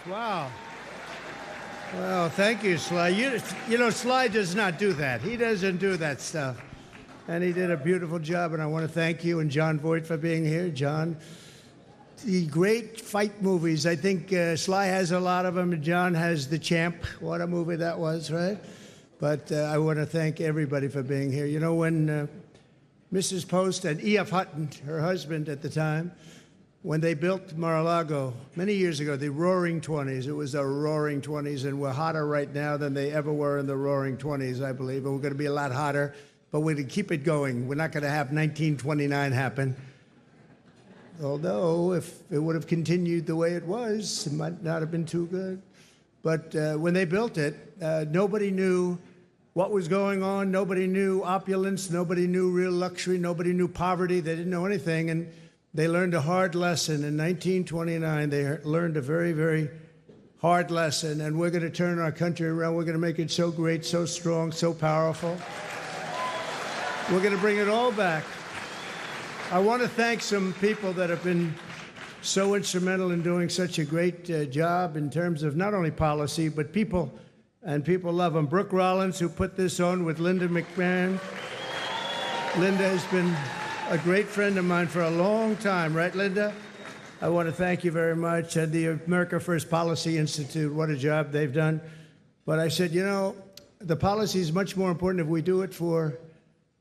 Wow. Well, thank you, Sly. You know, Sly does not do that. He doesn't do that stuff. And he did a beautiful job, and I want to thank you and John Voight for being here. John, the great fight movies, I think Sly has a lot of them, and John has The Champ. What a movie that was, right? But I want to thank everybody for being here. You know, when Mrs. Post and E.F. Hutton, her husband at the time, when they built Mar-A-Lago many years ago, the Roaring 20s, it was the Roaring 20s, and we're hotter right now than they ever were in the Roaring 20s, I believe, and we're going to be a lot hotter, but we're going to keep it going. We're not going to have 1929 happen. Although, if it would have continued the way it was, it might not have been too good. But when they built it, nobody knew what was going on. Nobody knew opulence. Nobody knew real luxury. Nobody knew poverty. They didn't know anything, and they learned a hard lesson. In 1929, they learned a very, very hard lesson, and we're going to turn our country around. We're going to make it so great, so strong, so powerful. We're going to bring it all back. I want to thank some people that have been so instrumental in doing such a great job in terms of not only policy, but people, and people love them. Brooke Rollins, who put this on with Linda McMahon. Linda has been a great friend of mine for a long time, right, Linda? I want to thank you very much. And the America First Policy Institute, what a job they've done. But I said, you know, the policy is much more important if we do it for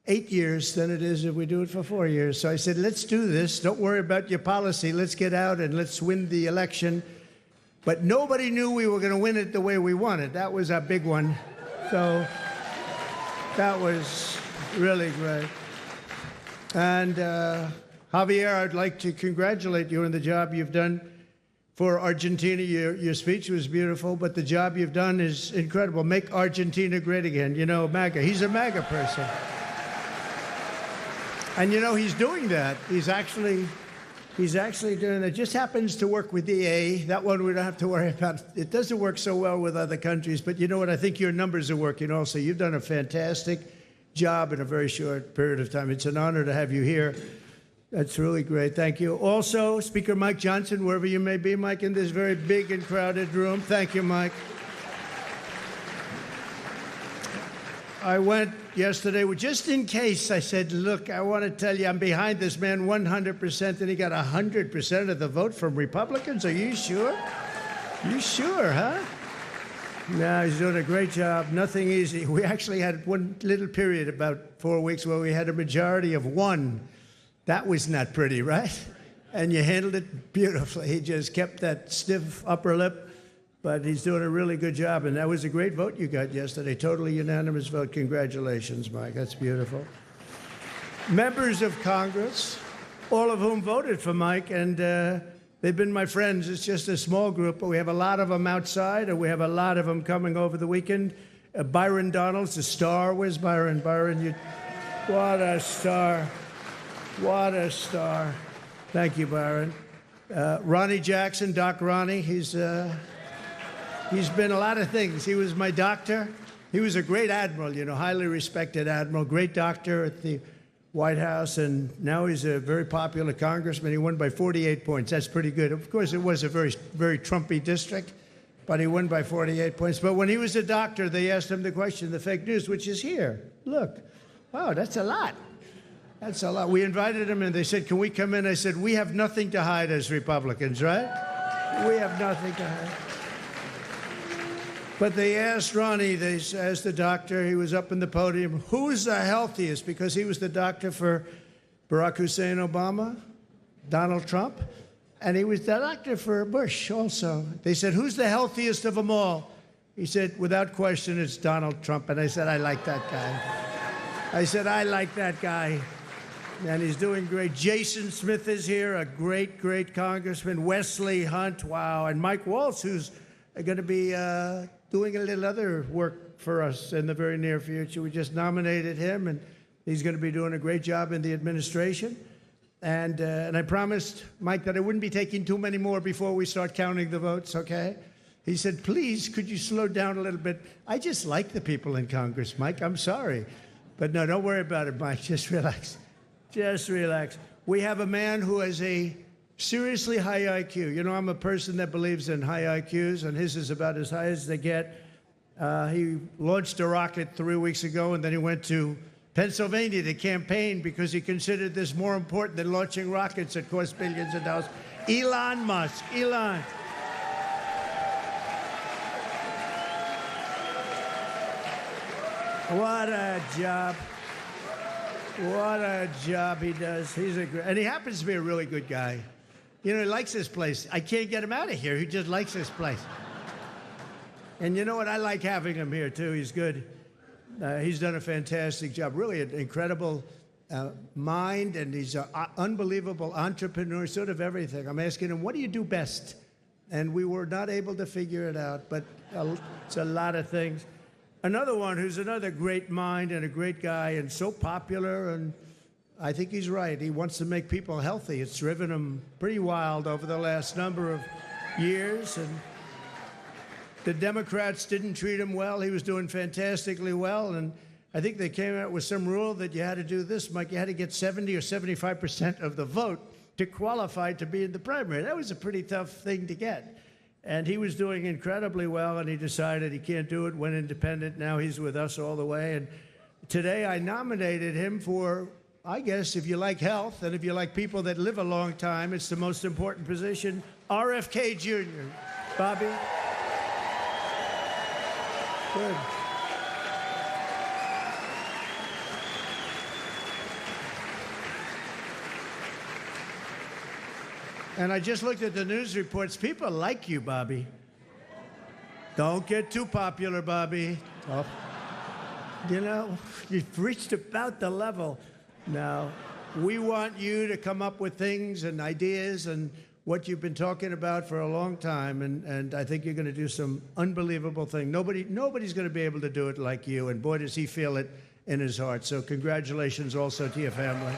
8 years than it is if we do it for 4 years. So I said, let's do this. Don't worry about your policy. Let's get out and let's win the election. But nobody knew we were going to win it the way we wanted. That was a big one. So that was really great. And Javier, I'd like to congratulate you on the job you've done for Argentina. Your speech was beautiful, but the job you've done is incredible. Make Argentina great again. You know, MAGA. He's a MAGA person. And you know, he's doing that. He's actually doing that. Just happens to work with EA. That one we don't have to worry about. It doesn't work so well with other countries, but you know what? I think your numbers are working also. You've done a fantastic job in a very short period of time. It's an honor to have you here. That's really great. Thank you. Also, Speaker Mike Johnson, wherever you may be, Mike, in this very big and crowded room. Thank you, Mike. I went yesterday, just in case, I said, look, I want to tell you I'm behind this man 100%, and he got 100% of the vote from Republicans. Are you sure? You sure, huh? No, he's doing a great job. Nothing easy. We actually had one little period, about 4 weeks, where we had a majority of 1. That was not pretty, right? And you handled it beautifully. He just kept that stiff upper lip. But he's doing a really good job, and that was a great vote you got yesterday. Totally unanimous vote. Congratulations, Mike. That's beautiful. Members of Congress, all of whom voted for Mike, and they've been my friends. It's just a small group, but we have a lot of them outside, and we have a lot of them coming over the weekend. Byron Donalds, the star. Where's Byron? Byron, what a star. What a star. Thank you, Byron. Ronny Jackson, Doc Ronny, He's been a lot of things. He was my doctor. He was a great admiral, you know, highly respected admiral, great doctor at the White House, and now he's a very popular congressman. He won by 48 points. That's pretty good. Of course, it was a very, very Trumpy district, but he won by 48 points. But when he was a doctor, they asked him the question, the fake news, which is here. Look, wow, that's a lot. That's a lot. We invited him, and they said, can we come in? I said, we have nothing to hide as Republicans, right? We have nothing to hide. But they asked Ronnie, they asked the doctor, he was up in the podium, who's the healthiest? Because he was the doctor for Barack Hussein Obama, Donald Trump, and he was the doctor for Bush also. They said, who's the healthiest of them all? He said, without question, it's Donald Trump. And I said, I like that guy. I said, I like that guy. And he's doing great. Jason Smith is here, a great, great congressman. Wesley Hunt, wow. And Mike Waltz, who's going to be doing a little other work for us in the very near future. We just nominated him, and he's going to be doing a great job in the administration. And I promised Mike that I wouldn't be taking too many more before we start counting the votes, okay? He said, please, could you slow down a little bit? I just like the people in Congress, Mike. I'm sorry. But no, don't worry about it, Mike. Just relax. Just relax. We have a man who has a Seriously high IQ. You know, I'm a person that believes in high IQs, and his is about as high as they get. He launched a rocket 3 weeks ago, and then he went to Pennsylvania to campaign because he considered this more important than launching rockets that cost billions of dollars. Elon Musk. Elon. What a job. What a job he does. And he happens to be a really good guy. You know, he likes this place. I can't get him out of here. He just likes this place. And you know what? I like having him here, too. He's good. He's done a fantastic job. Really an incredible mind, and he's an unbelievable entrepreneur, sort of everything. I'm asking him, what do you do best? And we were not able to figure it out, but it's a lot of things. Another one who's another great mind and a great guy and so popular, and I think he's right. He wants to make people healthy. It's driven him pretty wild over the last number of years, and the Democrats didn't treat him well. He was doing fantastically well, and I think they came out with some rule that you had to do this, Mike. You had to get 70 or 75% of the vote to qualify to be in the primary. That was a pretty tough thing to get. And he was doing incredibly well, and he decided he can't do it, went independent. Now he's with us all the way. And today I nominated him for, I guess, if you like health and if you like people that live a long time, it's the most important position, RFK Jr. Bobby? Good. And I just looked at the news reports. People like you, Bobby. Don't get too popular, Bobby. Oh. You know, you've reached about the level. Now, we want you to come up with things and ideas and what you've been talking about for a long time, and I think you're going to do some unbelievable thing. Nobody's going to be able to do it like you, and boy, does he feel it in his heart. So congratulations also to your family.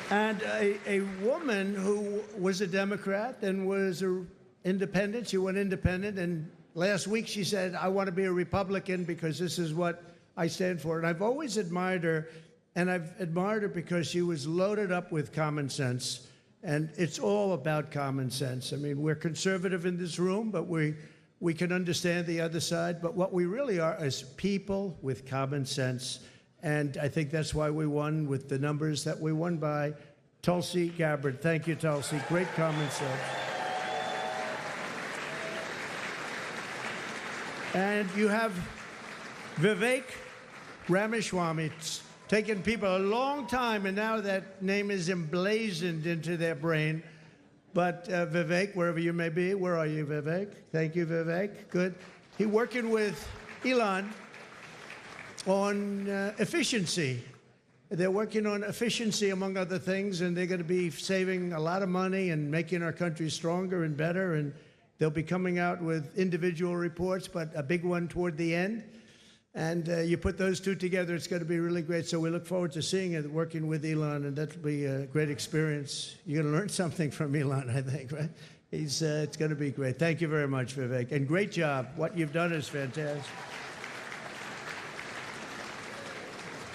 And a woman who was a Democrat and was an independent, she went independent, and last week she said, I want to be a Republican because this is what I stand for. And I've always admired her, and I've admired her because she was loaded up with common sense, and it's all about common sense. I mean, we're conservative in this room, but we can understand the other side, but what we really are is people with common sense. And I think that's why we won with the numbers that we won by. Tulsi Gabbard. Thank you, Tulsi. Great common sense. And you have Vivek Ramaswamy. It's taken people a long time, and now that name is emblazoned into their brain. But Vivek, wherever you may be, where are you, Vivek? Thank you, Vivek. Good. He's working with Elon on efficiency. They're working on efficiency, among other things, and they're going to be saving a lot of money and making our country stronger and better, and they'll be coming out with individual reports, but a big one toward the end. And you put those two together, it's going to be really great. So we look forward to seeing it, working with Elon, and that'll be a great experience. You're going to learn something from Elon, I think, right? It's going to be great. Thank you very much, Vivek. And great job. What you've done is fantastic.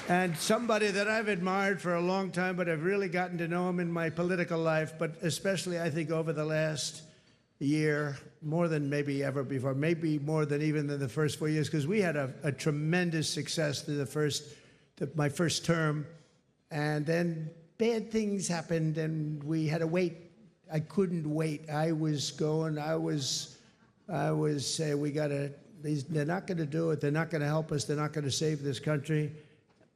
And somebody that I've admired for a long time, but I've really gotten to know him in my political life, but especially, I think, over the last year, more than maybe ever before, maybe more than even in the first 4 years, because we had a tremendous success through my first term, and then bad things happened, and we had to wait. I couldn't wait. I was saying, they're not going to do it. They're not going to help us. They're not going to save this country.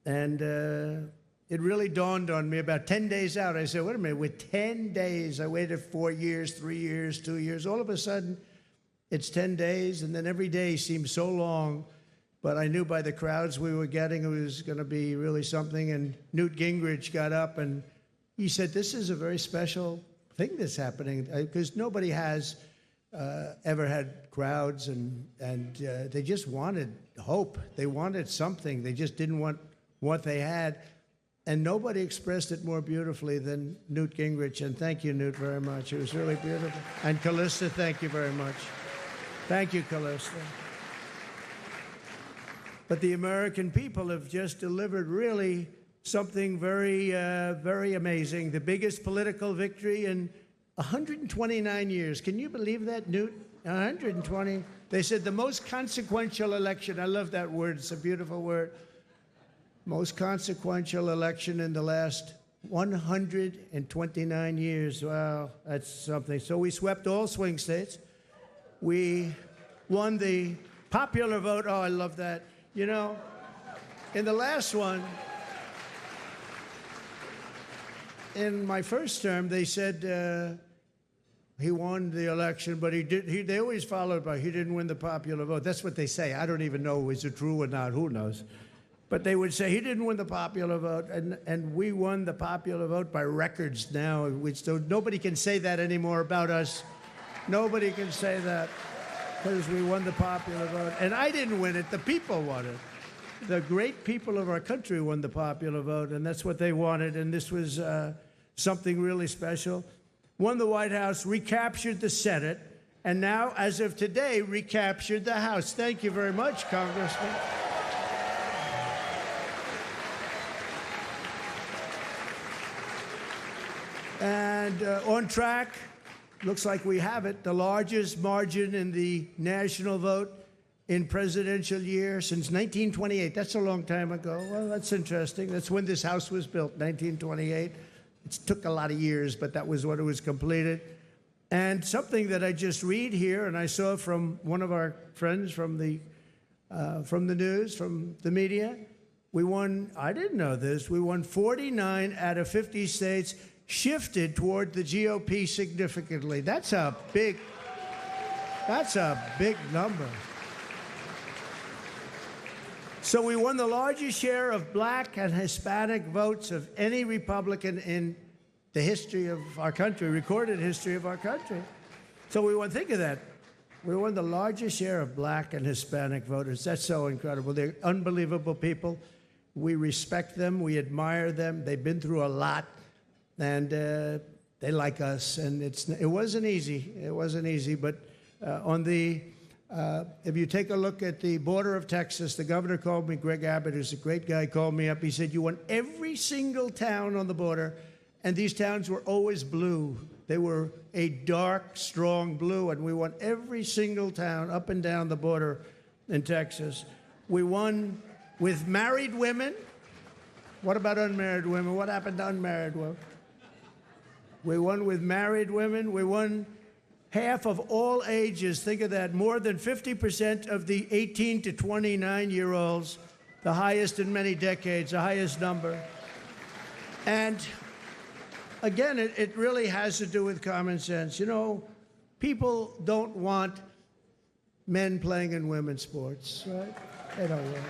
And it really dawned on me about 10 days out. I said, wait a minute, with 10 days, I waited 4 years, 3 years, 2 years. All of a sudden, it's 10 days, and then every day seemed so long. But I knew by the crowds we were getting it was going to be really something. And Newt Gingrich got up, and he said, this is a very special thing that's happening, because nobody has ever had crowds, and they just wanted hope. They wanted something. They just didn't want what they had, and nobody expressed it more beautifully than Newt Gingrich, and thank you, Newt, very much. It was really beautiful. And Callista, thank you very much. Thank you, Callista. But the American people have just delivered really something very amazing. The biggest political victory in 129 years. Can you believe that, Newt? 120. They said the most consequential election. I love that word. It's a beautiful word. Most consequential election in the last 129 years. Wow, that's something. So we swept all swing states. We won the popular vote. Oh, I love that. You know, in the last one, in my first term, they said he won the election, but they always followed by he didn't win the popular vote. That's what they say. I don't even know, is it true or not? Who knows? But they would say he didn't win the popular vote, and we won the popular vote by records now. Nobody can say that anymore about us. Nobody can say that because we won the popular vote. And I didn't win it. The people won it. The great people of our country won the popular vote, and that's what they wanted. And this was something really special. Won the White House, recaptured the Senate, and now, as of today, recaptured the House. Thank you very much, Congressman. And on track, looks like we have it, the largest margin in the national vote in presidential year since 1928. That's a long time ago. Well, that's interesting. That's when this House was built, 1928. It took a lot of years, but that was when it was completed. And something that I just read here, and I saw from one of our friends from the news, from the media, we won, I didn't know this, we won 49 out of 50 states, shifted toward the GOP significantly. That's a big number. So we won the largest share of black and Hispanic votes of any Republican in the history of our country, recorded history of our country. So we won, think of that. We won the largest share of black and Hispanic voters. That's so incredible. They're unbelievable people. We respect them. We admire them. They've been through a lot. And they like us, and it wasn't easy. It wasn't easy, but if you take a look at the border of Texas, the governor called me, Greg Abbott, who's a great guy, called me up. He said, you won every single town on the border, and these towns were always blue. They were a dark, strong blue, and we won every single town up and down the border in Texas. We won with married women. What about unmarried women? What happened to unmarried women? We won with married women. We won half of all ages. Think of that. More than 50% of the 18 to 29-year-olds, the highest in many decades, the highest number. And again, it really has to do with common sense. You know, people don't want men playing in women's sports, right? They don't want it.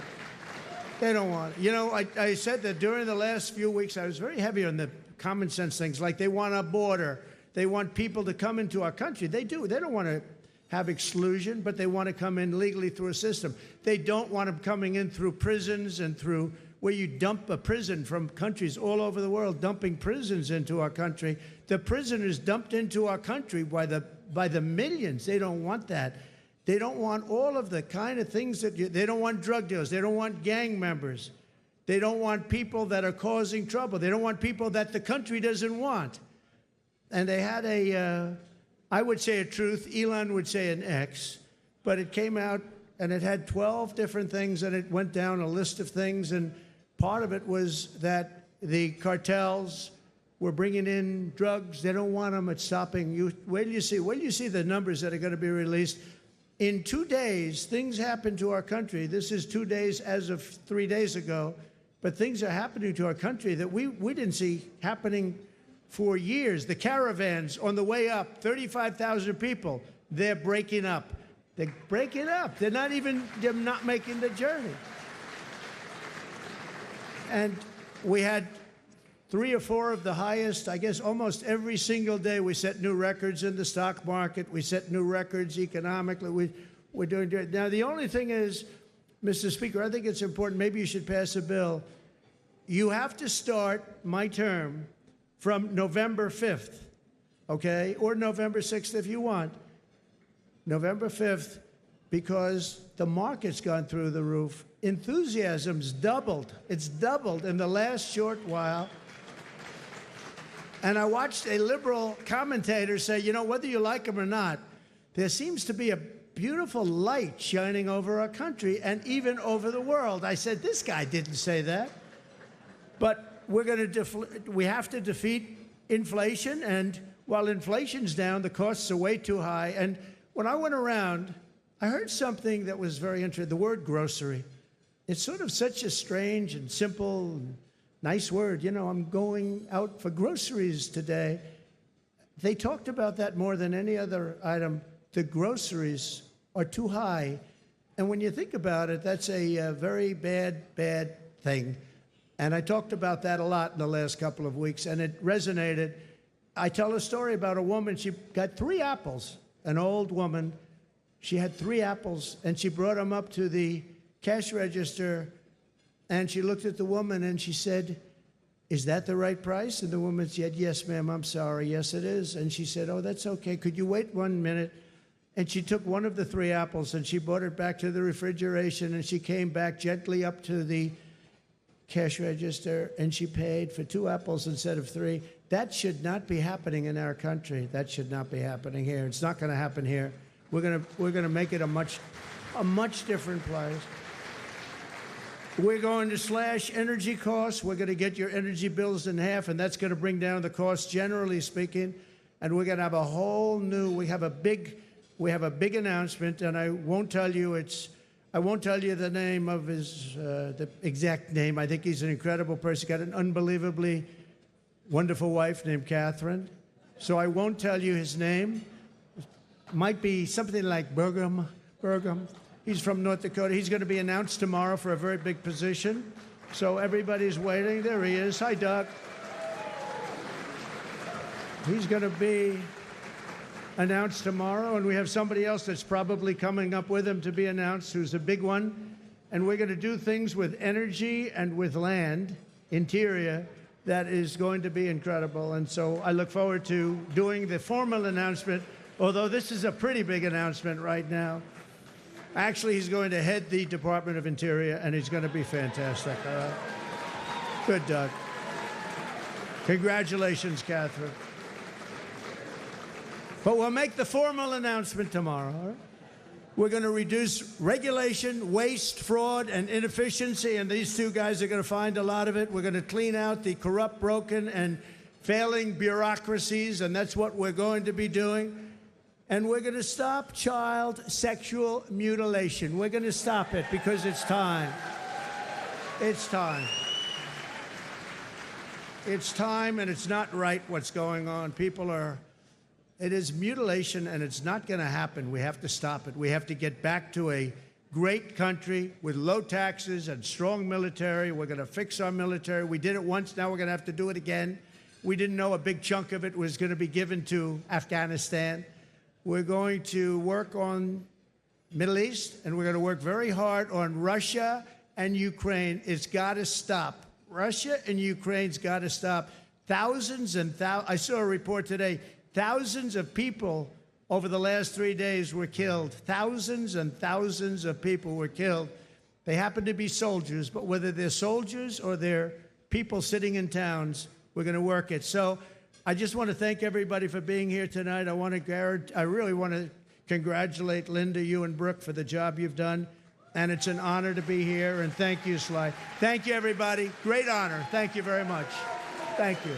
They don't want it. You know, I said that during the last few weeks, I was very heavy on the common sense things, like they want a border. They want people to come into our country. They do. They don't want to have exclusion, but they want to come in legally through a system. They don't want them coming in through prisons and through where you dump a prison from countries all over the world, dumping prisons into our country. The prisoners dumped into our country by the millions. They don't want that. They don't want all of the kind of things they don't want drug dealers. They don't want gang members. They don't want people that are causing trouble. They don't want people that the country doesn't want. And they had I would say a truth, Elon would say an X, but it came out and it had 12 different things, and it went down a list of things, and part of it was that the cartels were bringing in drugs. They don't want them at stopping. Wait till you see the numbers that are going to be released. In 2 days, things happened to our country. This is 2 days as of 3 days ago, but things are happening to our country that we didn't see happening for years. The caravans on the way up, 35,000 people, they're breaking up. They're breaking up. They're not making the journey. And we had 3 or 4 of the highest, I guess almost every single day we set new records in the stock market. We set new records economically. We're doing it. Now, the only thing is, Mr. Speaker, I think it's important, maybe you should pass a bill. You have to start my term from November 5th, okay? Or November 6th if you want. November 5th, because the market's gone through the roof. Enthusiasm's doubled. It's doubled in the last short while. And I watched a liberal commentator say, you know, whether you like him or not, there seems to be a beautiful light shining over our country and even over the world. I said, this guy didn't say that. But we have to defeat inflation, and while inflation's down, the costs are way too high. And when I went around, I heard something that was very interesting, the word grocery. It's sort of such a strange and simple and nice word. You know, I'm going out for groceries today. They talked about that more than any other item. The groceries are too high. And when you think about it, that's a very bad thing. And I talked about that a lot in the last couple of weeks, and it resonated. I tell a story about a woman. She got 3 apples, an old woman. She had 3 apples, and she brought them up to the cash register, and she looked at the woman, and she said, is that the right price? And the woman said, yes, ma'am, I'm sorry. Yes, it is. And she said, oh, that's okay. Could you wait 1 minute? And she took one of the 3 apples, and she brought it back to the refrigeration, and she came back gently up to the cash register, and she paid for 2 apples instead of 3. That should not be happening in our country. That should not be happening here. It's not going to happen here. We're going to make it a much different place. We're going to slash energy costs. We're going to get your energy bills in half, and that's going to bring down the costs, generally speaking. And we're going to have a whole new. We have a big announcement, and I won't tell you the name of his, the exact name. I think he's an incredible person. Got an unbelievably wonderful wife named Catherine. So I won't tell you his name. Might be something like Burgum. He's from North Dakota. He's going to be announced tomorrow for a very big position. So everybody's waiting. There he is. Hi, Doug. He's going to be announced tomorrow, and we have somebody else that's probably coming up with him to be announced, who's a big one. And we're going to do things with energy and with land, interior, that is going to be incredible. And so I look forward to doing the formal announcement, although this is a pretty big announcement right now. Actually, he's going to head the Department of Interior, and he's going to be fantastic. All right? Good, Doug. Congratulations, Catherine. But we'll make the formal announcement tomorrow. All right? We're going to reduce regulation, waste, fraud, and inefficiency, and these 2 guys are going to find a lot of it. We're going to clean out the corrupt, broken, and failing bureaucracies, and that's what we're going to be doing. And we're going to stop child sexual mutilation. We're going to stop it because it's time. It's time. It's time, and it's not right what's going on. It is mutilation, and it's not going to happen. We have to stop it. We have to get back to a great country with low taxes and strong military. We're going to fix our military. We did it once. Now we're going to have to do it again. We didn't know a big chunk of it was going to be given to Afghanistan. We're going to work on Middle East, and we're going to work very hard on Russia and Ukraine. It's got to stop. Russia and Ukraine's got to stop. Thousands and thousands. I saw a report today. Thousands of people over the last 3 days were killed. Thousands and thousands of people were killed. They happen to be soldiers, but whether they're soldiers or they're people sitting in towns, we're going to work it. So I just want to thank everybody for being here tonight. I really want to congratulate Linda, you and Brooke for the job you've done. And it's an honor to be here. And thank you, Sly. Thank you, everybody. Great honor. Thank you very much. Thank you.